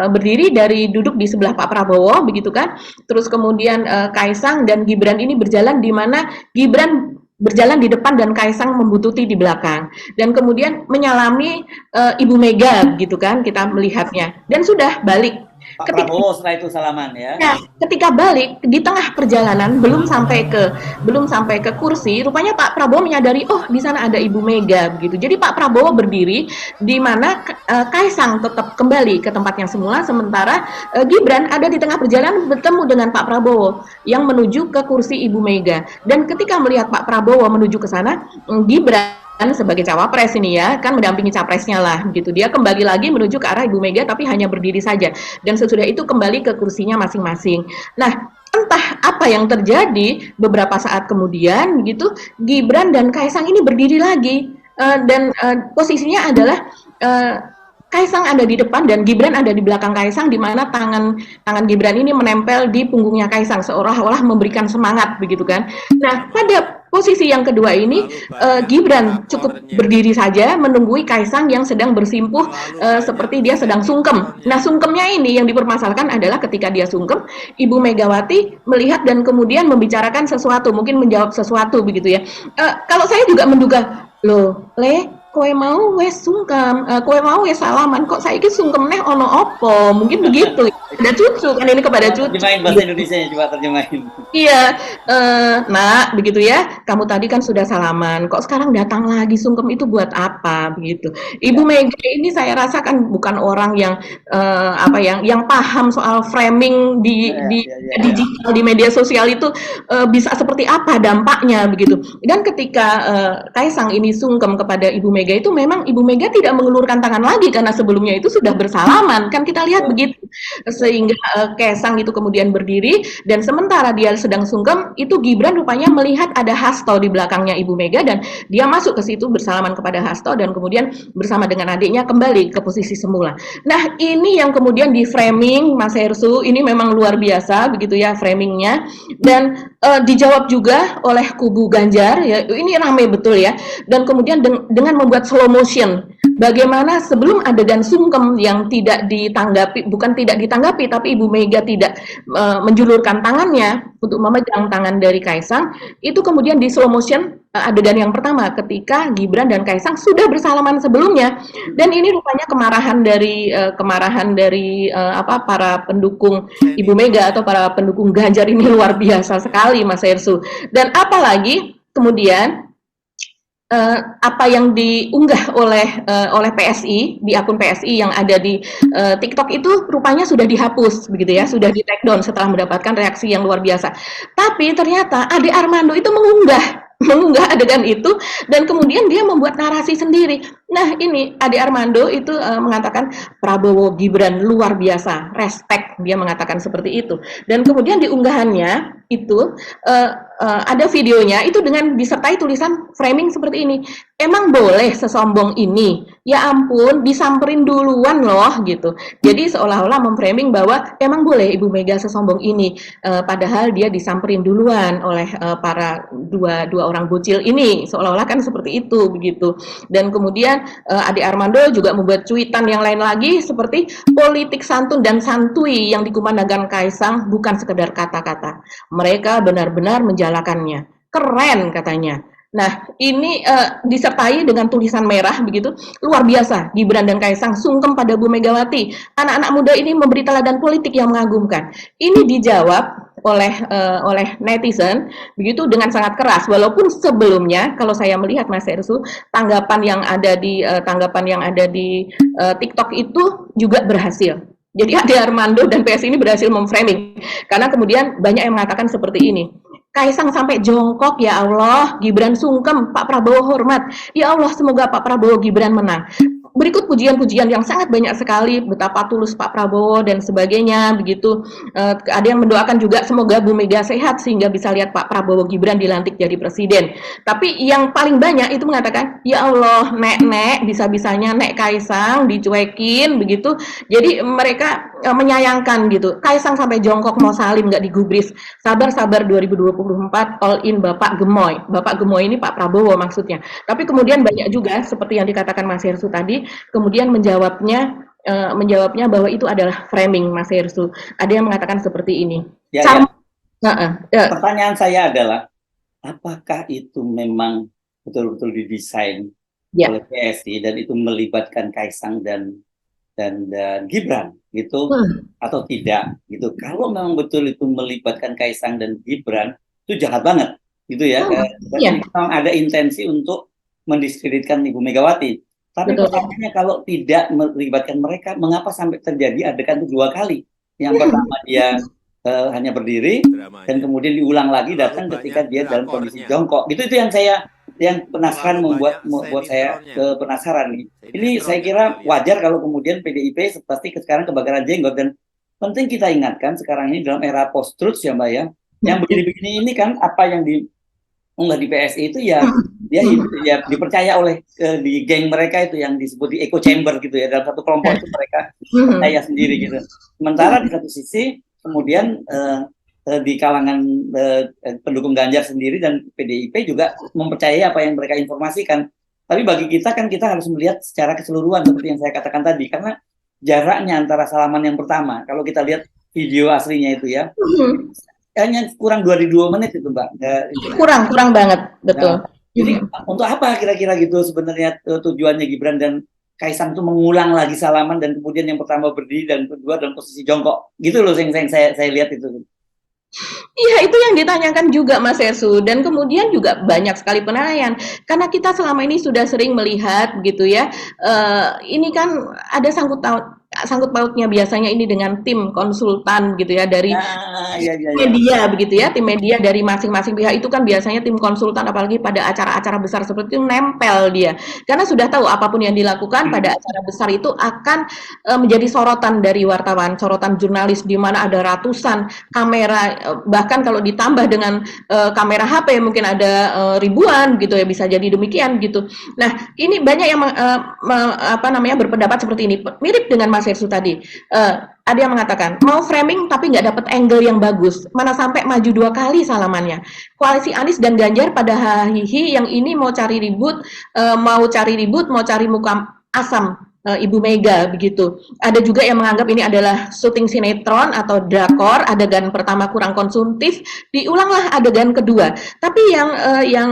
berdiri dari duduk di sebelah Pak Prabowo begitu kan, terus kemudian Kaisang dan Gibran ini berjalan di mana Gibran berjalan di depan dan Kaisang membututi di belakang, dan kemudian menyalami Ibu Mega gitu kan kita melihatnya, dan sudah balik. Pak Ketika Prabowo setelah itu salaman ya. Ya, ketika balik di tengah perjalanan belum sampai ke kursi, rupanya Pak Prabowo menyadari, oh di sana ada Ibu Mega begitu. Jadi Pak Prabowo berdiri di mana Kaisang tetap kembali ke tempatnya semula, sementara Gibran ada di tengah perjalanan bertemu dengan Pak Prabowo yang menuju ke kursi Ibu Mega. Dan ketika melihat Pak Prabowo menuju ke sana, Gibran sebagai cawapres ini ya kan mendampingi capresnya lah gitu, dia kembali lagi menuju ke arah Ibu Mega tapi hanya berdiri saja, dan sesudah itu kembali ke kursinya masing-masing. Nah, entah apa yang terjadi beberapa saat kemudian gitu, Gibran dan Kaisang ini berdiri lagi, dan posisinya adalah Kaisang ada di depan dan Gibran ada di belakang Kaisang, di mana tangan Gibran ini menempel di punggungnya Kaisang seolah-olah memberikan semangat begitu kan. Nah, pada posisi yang kedua ini Gibran cukup berdiri saja menunggui Kaisang yang sedang bersimpuh seperti dia sedang sungkem. Nah, sungkemnya ini yang dipermasalahkan adalah ketika dia sungkem, Ibu Megawati melihat dan kemudian membicarakan sesuatu, mungkin menjawab sesuatu begitu ya. Kalau saya juga menduga, loh, kowe mau wes sungkem, kowe mau wes salaman, kok saiki sungkem neh ono opo, mungkin begitu. Ada cucu kan, ini kepada cucu. Terjemahin bahasa Indonesianya, coba terjemahin. Iya, nak, begitu ya. Kamu tadi kan sudah salaman, kok sekarang datang lagi sungkem itu buat apa, begitu. Ibu Mega ini saya rasakan bukan orang yang yang paham soal framing di digital, di media sosial itu bisa seperti apa dampaknya, begitu. Dan ketika Kaisang ini sungkem kepada Ibu Mega itu memang Ibu Mega tidak mengulurkan tangan lagi karena sebelumnya itu sudah bersalaman, kan kita lihat begitu. Sehingga Kaisang itu kemudian berdiri, dan sementara dia sedang sungkem, itu Gibran rupanya melihat ada Hasto di belakangnya Ibu Mega dan dia masuk ke situ bersalaman kepada Hasto dan kemudian bersama dengan adiknya kembali ke posisi semula. Nah, ini yang kemudian di framing Mas Hersu, ini memang luar biasa begitu ya framingnya, dan dijawab juga oleh kubu Ganjar ya, ini rame betul ya, dan kemudian dengan membuat slow motion bagaimana sebelum adegan sungkem yang tidak ditanggapi, bukan tidak ditanggapi, tapi Ibu Mega tidak menjulurkan tangannya untuk memegang tangan dari Kaisang, itu kemudian di slow motion adegan yang pertama ketika Gibran dan Kaisang sudah bersalaman sebelumnya, dan ini rupanya kemarahan dari para pendukung Ibu Mega atau para pendukung Ganjar ini luar biasa sekali, Mas Hersu. Dan apalagi kemudian apa yang diunggah oleh PSI di akun PSI yang ada di TikTok itu rupanya sudah dihapus begitu ya, sudah di take down setelah mendapatkan reaksi yang luar biasa. Tapi ternyata Ade Armando itu mengunggah adegan itu dan kemudian dia membuat narasi sendiri. Nah, ini Ade Armando itu mengatakan Prabowo Gibran luar biasa, respect, dia mengatakan seperti itu. Dan kemudian di unggahannya itu ada videonya itu dengan disertai tulisan framing seperti ini. Emang boleh sesombong ini? Ya ampun, disamperin duluan loh gitu. Jadi seolah-olah memframing bahwa emang boleh Ibu Mega sesombong ini, padahal dia disamperin duluan oleh para dua orang bocil ini, seolah-olah kan seperti itu begitu. Dan kemudian Ade Armando juga membuat cuitan yang lain lagi seperti politik santun dan santuy yang dikumandangkan Kaisang bukan sekedar kata-kata. Mereka benar-benar menjalankannya. Keren katanya. Nah, ini disertai dengan tulisan merah begitu, luar biasa. Gibran dan Kaisang sungkem pada Bu Megawati. Anak-anak muda ini memberi teladan politik yang mengagumkan. Ini dijawab oleh netizen begitu dengan sangat keras. Walaupun sebelumnya kalau saya melihat Mas Hersu, tanggapan yang ada di TikTok itu juga berhasil. Jadi Ade Armando dan PS ini berhasil memframing karena kemudian banyak yang mengatakan seperti ini. Kaisang sampai jongkok, ya Allah, Gibran sungkem, Pak Prabowo hormat. Ya Allah, semoga Pak Prabowo Gibran menang. Berikut pujian-pujian yang sangat banyak sekali, betapa tulus Pak Prabowo dan sebagainya, begitu. Ada yang mendoakan juga semoga Bu Mega sehat sehingga bisa lihat Pak Prabowo Gibran dilantik jadi presiden. Tapi yang paling banyak itu mengatakan, ya Allah, nek bisa-bisanya nek Kaisang dicuekin, begitu. Jadi mereka menyayangkan gitu. Kaisang sampai jongkok mau salim nggak digubris. Sabar 2024 all in Bapak Gemoy. Bapak Gemoy ini Pak Prabowo maksudnya. Tapi kemudian banyak juga seperti yang dikatakan Mas Hersu tadi, kemudian menjawabnya bahwa itu adalah framing, Mas Hersu. Ada yang mengatakan seperti ini. Pertanyaan saya adalah, apakah itu memang betul-betul didesain oleh PSI dan itu melibatkan Kaisang dan dan Gibran gitu atau tidak gitu. Kalau memang betul itu melibatkan Kaisang dan Gibran, itu jahat banget gitu ya. Iya, Berarti memang ada intensi untuk mendiskreditkan Ibu Megawati. Tapi betul. pertanyaannya kalau tidak melibatkan mereka, mengapa sampai terjadi adegan itu dua kali? Yang pertama dia hanya berdiri dan dramanya. kemudian diulang lagi Terlalu datang banyak ketika dia dalam kondisi drakornya. jongkok. Gitu itu yang penasaran Terlalu membuat banyak buat saya sinetronnya. penasaran nih. Ini saya Sinetron yang kira kita lihat. wajar kalau kemudian PDIP pasti sekarang kebakaran jenggot dan penting kita ingatkan sekarang ini dalam era post truth ya Mbak ya. Yang begini-begini ini kan apa yang diunggah di PSI itu ya dia ya dipercaya oleh di geng mereka itu yang disebut di echo chamber gitu ya, dalam satu kelompok itu mereka percaya sendiri gitu. Sementara di satu sisi kemudian di kalangan pendukung Ganjar sendiri dan PDIP juga mempercayai apa yang mereka informasikan. Tapi bagi kita kan kita harus melihat secara keseluruhan seperti yang saya katakan tadi, karena jaraknya antara salaman yang pertama, kalau kita lihat video aslinya itu ya, hanya kurang 2 menit itu Mbak. Kurang banget, betul. Nah, jadi untuk apa kira-kira gitu sebenarnya tujuannya Gibran dan Kaisang itu mengulang lagi salaman dan kemudian yang pertama berdiri dan kedua dalam posisi jongkok, gitu loh yang saya lihat itu. Iya, itu yang ditanyakan juga Mas Ersu dan kemudian juga banyak sekali penilaian karena kita selama ini sudah sering melihat gitu ya. Ini kan ada sangkut pautnya biasanya ini dengan tim konsultan gitu ya dari Nah, ya. media begitu ya, tim media dari masing-masing pihak itu kan biasanya tim konsultan apalagi pada acara-acara besar seperti itu nempel dia. Karena sudah tahu apapun yang dilakukan pada acara besar itu akan menjadi sorotan dari wartawan, sorotan jurnalis di mana ada ratusan kamera bahkan kalau ditambah dengan kamera HP mungkin ada ribuan gitu ya, bisa jadi demikian gitu. Nah, ini banyak yang berpendapat seperti ini, mirip dengan Mas Hersu tadi. Ada yang mengatakan mau framing tapi nggak dapat angle yang bagus, mana sampai maju 2 kali salamannya. Koalisi Anies dan Ganjar pada hahihi yang ini mau cari ribut, mau cari muka asam Ibu Mega begitu. Ada juga yang menganggap ini adalah syuting sinetron atau drakor, adegan pertama kurang konsumtif, diulanglah adegan kedua. Tapi yang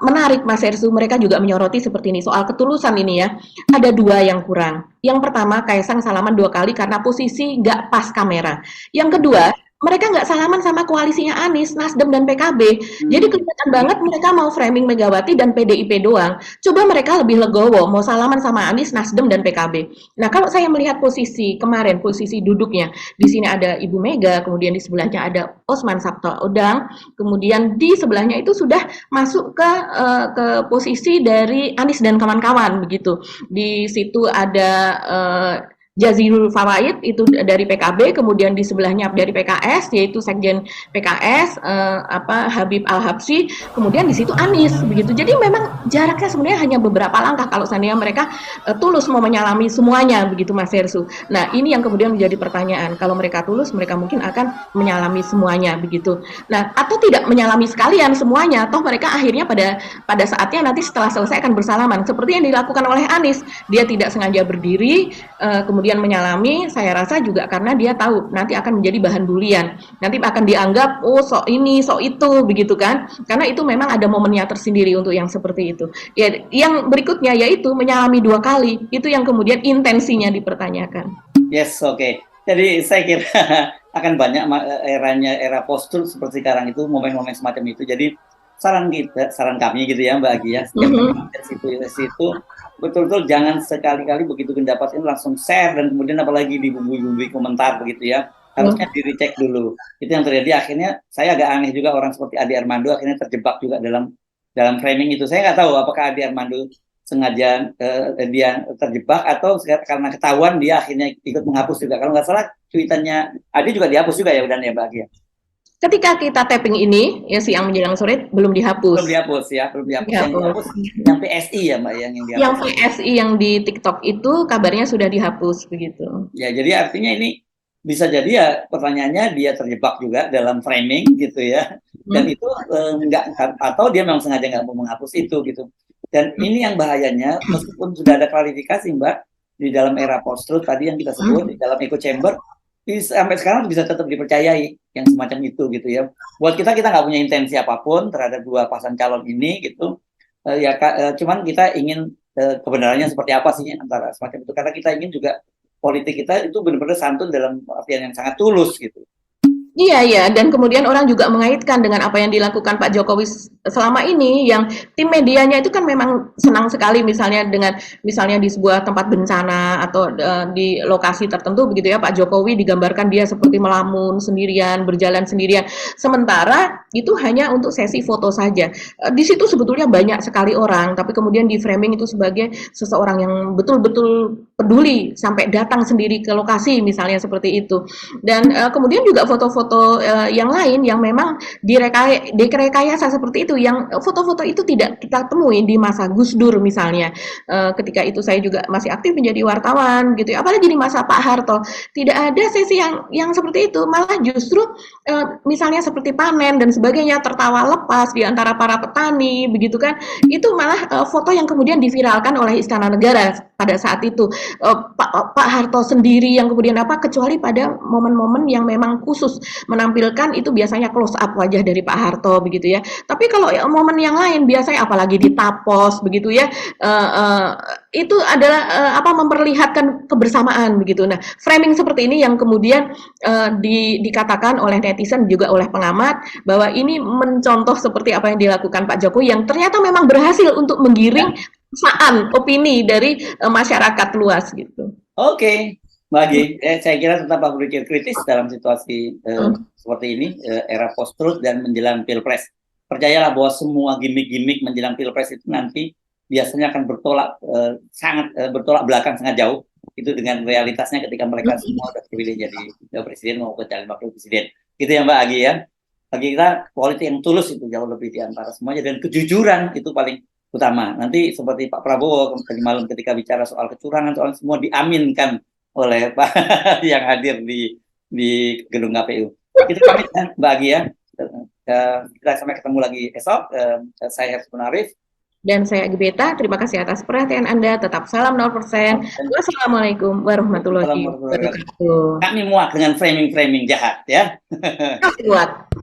menarik Mas Ersu, mereka juga menyoroti seperti ini soal ketulusan ini ya. Ada 2 yang kurang. Yang pertama Kaisang salaman 2 kali karena posisi nggak pas kamera. Yang kedua mereka nggak salaman sama koalisinya Anies, Nasdem dan PKB. Jadi kelihatan banget mereka mau framing Megawati dan PDIP doang. Coba mereka lebih legowo, mau salaman sama Anies, Nasdem dan PKB. Nah kalau saya melihat posisi kemarin, posisi duduknya, di sini ada Ibu Mega, kemudian di sebelahnya ada Osman Sabtaodang, kemudian di sebelahnya itu sudah masuk ke posisi dari Anies dan kawan-kawan begitu. Di situ ada Jazirul Fawaid itu dari PKB, kemudian di sebelahnya dari PKS yaitu Sekjen PKS Habib Al-Habsyi, kemudian di situ Anies begitu. Jadi memang jaraknya sebenarnya hanya beberapa langkah kalau seandainya mereka tulus mau menyalami semuanya begitu Mas Hersu. Nah, ini yang kemudian menjadi pertanyaan. Kalau mereka tulus, mereka mungkin akan menyalami semuanya begitu. Nah, atau tidak menyalami sekalian semuanya, toh mereka akhirnya pada saatnya nanti setelah selesai akan bersalaman seperti yang dilakukan oleh Anies. Dia tidak sengaja berdiri kemudian menyalami, saya rasa juga karena dia tahu nanti akan menjadi bahan bulian, nanti akan dianggap sok ini sok itu begitu kan, karena itu memang ada momennya tersendiri untuk yang seperti itu ya. Yang berikutnya yaitu menyalami 2 kali, itu yang kemudian intensinya dipertanyakan. Yes, oke. Jadi saya kira akan banyak era post-truth seperti sekarang itu, momen-momen semacam itu. Jadi saran kami gitu ya Mbak Agi ya, setiap situ betul-betul jangan sekali-kali begitu pendapat ini langsung share dan kemudian apalagi dibumbui-bumbui komentar begitu ya. Harusnya dicek dulu. Itu yang terjadi, akhirnya saya agak aneh juga orang seperti Adi Armando akhirnya terjebak juga dalam framing itu. Saya nggak tahu apakah Adi Armando sengaja dia terjebak atau karena ketahuan dia akhirnya ikut menghapus juga. Kalau nggak salah cuitannya Adi juga dihapus juga ya udah ya Mbak Agi ya. Ketika kita tapping ini ya siang menjelang sore belum dihapus. Belum dihapus. Yang dihapus yang PSI ya Mbak yang dihapus. Yang PSI yang di TikTok itu kabarnya sudah dihapus begitu. Ya, jadi artinya ini bisa jadi ya pertanyaannya dia terjebak juga dalam framing gitu ya. Dan itu enggak, atau dia memang sengaja nggak mau menghapus itu gitu. Dan ini yang bahayanya, meskipun sudah ada klarifikasi Mbak di dalam era post-truth tadi yang kita sebut di dalam echo chamber, sampai sekarang bisa tetap dipercayai yang semacam itu gitu ya. Buat kita nggak punya intensi apapun terhadap 2 pasang calon ini gitu. Cuman kita ingin kebenarannya seperti apa sih antara semacam itu, karena kita ingin juga politik kita itu benar-benar santun dalam artian yang sangat tulus gitu. Iya, iya, dan kemudian orang juga mengaitkan dengan apa yang dilakukan Pak Jokowi selama ini, yang tim medianya itu kan memang senang sekali misalnya di sebuah tempat bencana atau di lokasi tertentu begitu ya, Pak Jokowi digambarkan dia seperti melamun sendirian, berjalan sendirian. Sementara itu hanya untuk sesi foto saja. Di situ sebetulnya banyak sekali orang, tapi kemudian di framing itu sebagai seseorang yang betul-betul peduli sampai datang sendiri ke lokasi misalnya seperti itu. Dan kemudian juga foto-foto yang lain yang memang direkayasa seperti itu, yang foto-foto itu tidak kita temui di masa Gus Dur misalnya. Ketika itu saya juga masih aktif menjadi wartawan gitu ya, apalagi di masa Pak Harto tidak ada sesi yang seperti itu, malah justru misalnya seperti panen dan sebagainya, tertawa lepas di antara para petani begitu kan, itu malah foto yang kemudian diviralkan oleh Istana Negara pada saat itu. Pak Harto sendiri yang kemudian kecuali pada momen-momen yang memang khusus menampilkan itu biasanya close up wajah dari Pak Harto begitu ya. Tapi kalau momen yang lain biasanya apalagi di tapos begitu ya, itu adalah memperlihatkan kebersamaan begitu. Nah, framing seperti ini yang kemudian dikatakan oleh netizen juga oleh pengamat bahwa ini mencontoh seperti apa yang dilakukan Pak Jokowi yang ternyata memang berhasil untuk menggiring opini dari masyarakat luas gitu. Oke, bagi saya kira tetap berpikir kritis dalam situasi seperti ini, era post-truth dan menjelang pilpres. Percayalah bahwa semua gimmick-gimmick menjelang pilpres itu nanti biasanya akan bertolak belakang sangat jauh itu dengan realitasnya ketika mereka semua sudah terpilih jadi presiden maupun calon wakil presiden. Gitu ya Mbak Agi ya. Bagi kita politik yang tulus itu jauh lebih di antara semuanya, dan kejujuran itu paling utama. Nanti seperti Pak Prabowo tadi malam ketika bicara soal kecurangan, soal semua diaminkan oleh Pak yang hadir di gedung KPU. Kita pamit ya, Mbak Agi ya. Kita sampai ketemu lagi esok. Saya Hersman Arif. Dan saya Agi Beta. Terima kasih atas perhatian Anda. Tetap salam 0%. Wassalamualaikum warahmatullahi wabarakatuh. Kami muak dengan framing-framing jahat ya. Kuat.